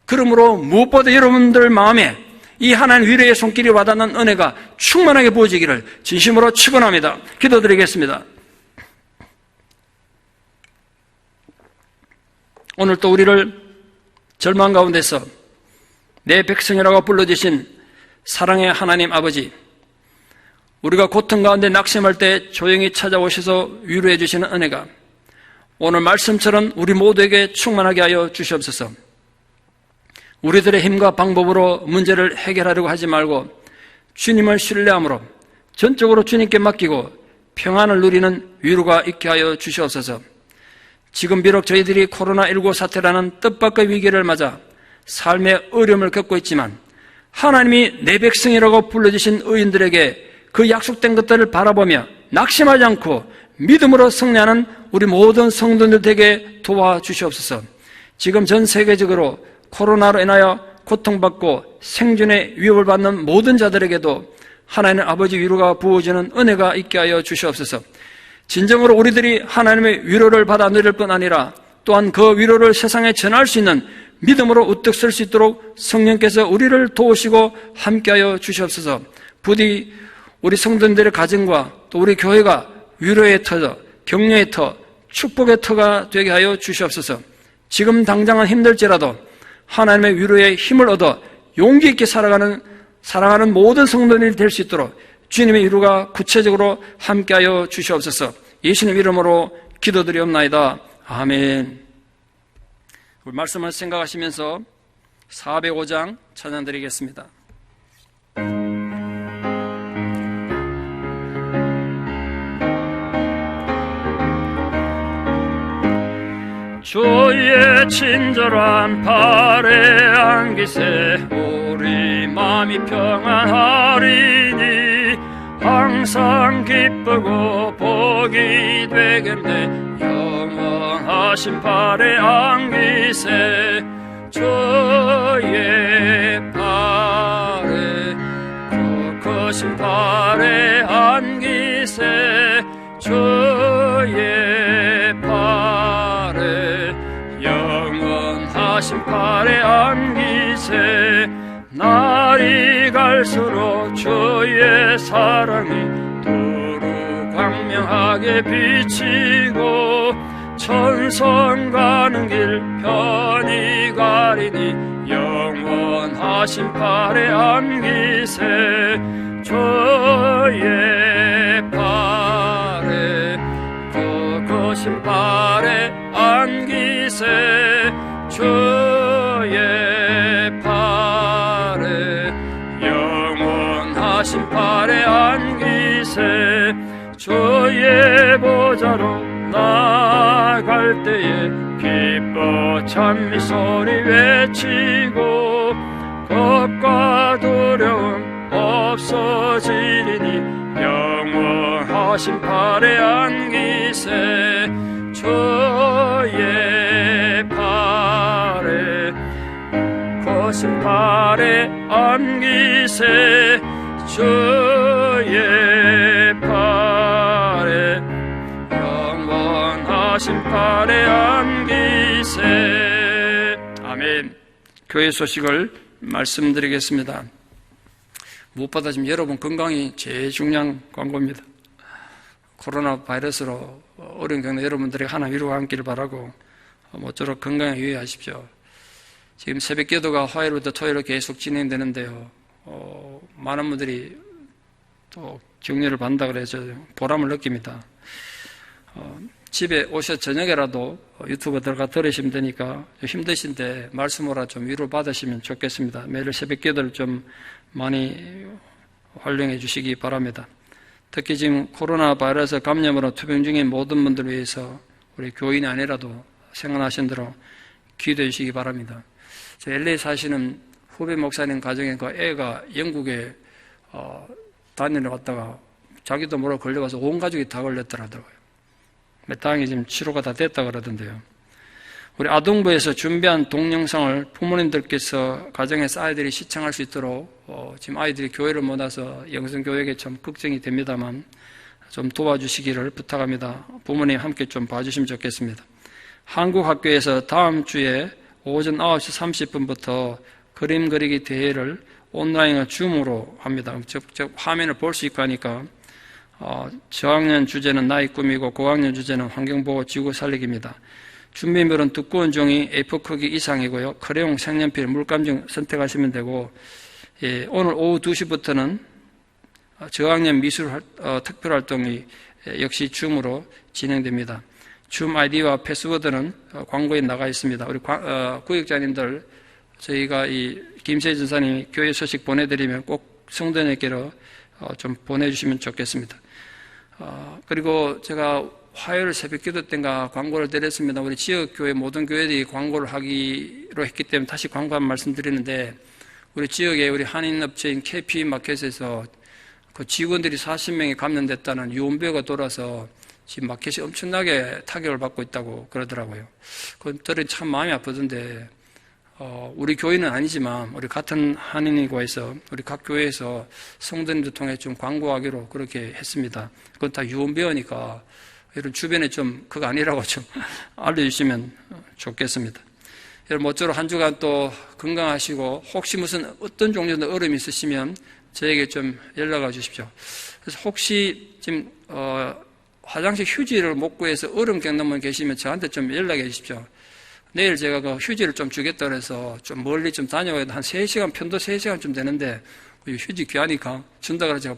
그러므로 무엇보다 여러분들 마음에 이 하나님 위로의 손길이 와닿는 은혜가 충만하게 부어지기를 진심으로 축원합니다. 기도드리겠습니다. 오늘 또 우리를 절망 가운데서 내 백성이라고 불러주신 사랑의 하나님 아버지, 우리가 고통 가운데 낙심할 때 조용히 찾아오셔서 위로해 주시는 은혜가 오늘 말씀처럼 우리 모두에게 충만하게 하여 주시옵소서. 우리들의 힘과 방법으로 문제를 해결하려고 하지 말고 주님을 신뢰함으로 전적으로 주님께 맡기고 평안을 누리는 위로가 있게 하여 주시옵소서. 지금 비록 저희들이 코로나19 사태라는 뜻밖의 위기를 맞아 삶의 어려움을 겪고 있지만 하나님이 내 백성이라고 불러주신 의인들에게 그 약속된 것들을 바라보며 낙심하지 않고 믿음으로 승리하는 우리 모든 성도들 되게 도와주시옵소서. 지금 전 세계적으로 코로나로 인하여 고통받고 생존의 위협을 받는 모든 자들에게도 하나님 아버지 위로가 부어지는 은혜가 있게 하여 주시옵소서. 진정으로 우리들이 하나님의 위로를 받아 누릴 뿐 아니라 또한 그 위로를 세상에 전할 수 있는 믿음으로 우뚝 설 수 있도록 성령께서 우리를 도우시고 함께하여 주시옵소서. 부디 우리 성도님들의 가정과 또 우리 교회가 위로의 터, 격려의 터, 축복의 터가 되게 하여 주시옵소서. 지금 당장은 힘들지라도 하나님의 위로의 힘을 얻어 용기 있게 살아가는 모든 성도님이 될 수 있도록 주님의 위로가 구체적으로 함께하여 주시옵소서. 예수님 이름으로 기도드리옵나이다. 아멘. 우리 말씀을 생각하시면서 405장 찬양드리겠습니다. 주의 친절한 발에 안기세 우리 마음이 평안하리니 항상 기쁘고 복이 되겠네 영원하신 발에 안기세 주의 발에 크신 발에 안기세 주의 발에 영원하신 발에 안기세 날이 갈수록 주의 사랑이 두루 광명하게 비치고 천성 가는 길 편히 가리니 영원하신 발에 안기세 주의 발에 크신 발에 안기세 주의 발에 영원하신 발에 안기세 주의 보좌로 나갈 때에 기뻐 찬미 소리 외치고 겁과 두려움 없어지리니 영원하신 발에 안기세 주의 발에 크신 발에 안기세 주의 발에 영원하신 발에 안기세. 아멘. 교회 소식을 말씀드리겠습니다. 무엇보다 지금 여러분 건강이 제일 중요한 광고입니다. 코로나 바이러스로 어려운 경우 여러분들이 하나 위로가 함기를 바라고 모쪼록 건강에 유의하십시오. 지금 새벽 기도가 화요일부터 토요일로 계속 진행되는데요. 많은 분들이 또 격려를 받는다 그래서 보람을 느낍니다. 집에 오셔 저녁에라도 유튜브 들어가 들으시면 되니까 힘드신데 말씀으로 좀 위로 받으시면 좋겠습니다. 매일 새벽 기도를 좀 많이 활용해 주시기 바랍니다. 특히 지금 코로나 바이러스 감염으로 투병 중인 모든 분들을 위해서 우리 교인이 아니라도 생각나신 대로 기도해 주시기 바랍니다. 저 LA 사시는 후배 목사님 가정에 그 애가 영국에 단련을 갔다가 자기도 모르고 걸려가서 온 가족이 다 걸렸더라고요. 다행히 지금 치료가 다 됐다 그러던데요. 우리 아동부에서 준비한 동영상을 부모님들께서 가정에서 아이들이 시청할 수 있도록 지금 아이들이 교회를 못 와서 영성교육에 좀 걱정이 됩니다만 좀 도와주시기를 부탁합니다. 부모님 함께 좀 봐주시면 좋겠습니다. 한국학교에서 다음 주에 오전 9시 30분부터 그림 그리기 대회를 온라인과 줌으로 합니다. 직접 화면을 볼 수 있고 하니까 저학년 주제는 나의 꿈이고 고학년 주제는 환경보호 지구 살리기입니다. 준비물은 두꺼운 종이 A4 크기 이상이고요. 크레용, 색연필, 물감 중 선택하시면 되고 오늘 오후 2시부터는 저학년 미술 특별활동이 역시 줌으로 진행됩니다. 줌 아이디와 패스워드는 광고에 나가 있습니다. 우리 구역자님들 저희가 이 김세희 전사님이 교회 소식 보내드리면 꼭 성도님께로 좀 보내주시면 좋겠습니다. 그리고 제가 화요일 새벽 기도 때인가 광고를 드렸습니다. 우리 지역교회 모든 교회들이 광고를 하기로 했기 때문에 다시 광고 한 말씀 드리는데 우리 지역에 우리 한인업체인 KP 마켓에서 그 직원들이 40명이 감염됐다는 유언비어가 돌아서 지금 마켓이 엄청나게 타격을 받고 있다고 그러더라고요. 그건 들으니 참 마음이 아프던데 우리 교회는 아니지만 우리 같은 한인이고에서 우리 각 교회에서 성도님들 통해 좀 광고하기로 그렇게 했습니다. 그건 다 유언비어니까 여러분 주변에 좀 그거 아니라고 좀 알려주시면 좋겠습니다. 여러분 모쪼록 한 주간 또 건강하시고 혹시 무슨 어떤 종류의 어려움이 있으시면 저에게 좀 연락해 주십시오. 그래서 혹시 지금 화장실 휴지를 못 구해서 얼음 겪는 분 계시면 저한테 좀 연락해 주십시오. 내일 제가 그 휴지를 좀 주겠다 그래서 좀 멀리 좀 다녀와야 한 3시간, 편도 3시간쯤 되는데 휴지 귀하니까 준다 그래서 제가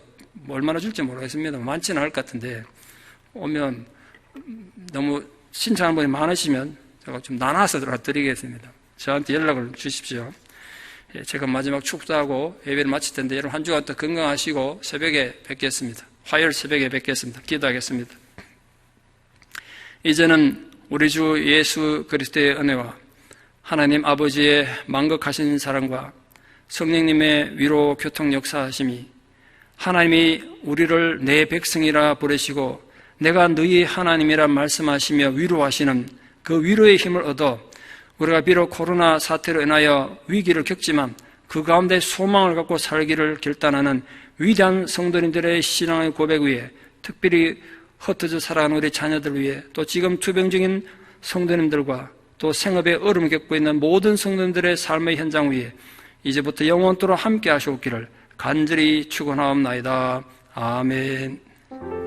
얼마나 줄지 모르겠습니다. 많지는 않을 것 같은데 오면 너무 신청한 분이 많으시면 제가 좀 나눠서 드리겠습니다. 저한테 연락을 주십시오. 제가 마지막 축도하고 예배를 마칠 텐데 여러분 한 주간 또 건강하시고 새벽에 뵙겠습니다. 화요일 새벽에 뵙겠습니다. 기도하겠습니다. 이제는 우리 주 예수 그리스도의 은혜와 하나님 아버지의 만극하신 사랑과 성령님의 위로 교통 역사하심이 하나님이 우리를 내 백성이라 부르시고 내가 너희 하나님이라 말씀하시며 위로하시는 그 위로의 힘을 얻어 우리가 비록 코로나 사태로 인하여 위기를 겪지만 그 가운데 소망을 갖고 살기를 결단하는 위대한 성도님들의 신앙의 고백 위에 특별히 흩어져 살아가는 우리 자녀들 위해 또 지금 투병 중인 성도님들과 또 생업에 어려움을 겪고 있는 모든 성도님들의 삶의 현장 위에 이제부터 영원토록 함께 하시옵기를 간절히 축원하옵나이다. 아멘.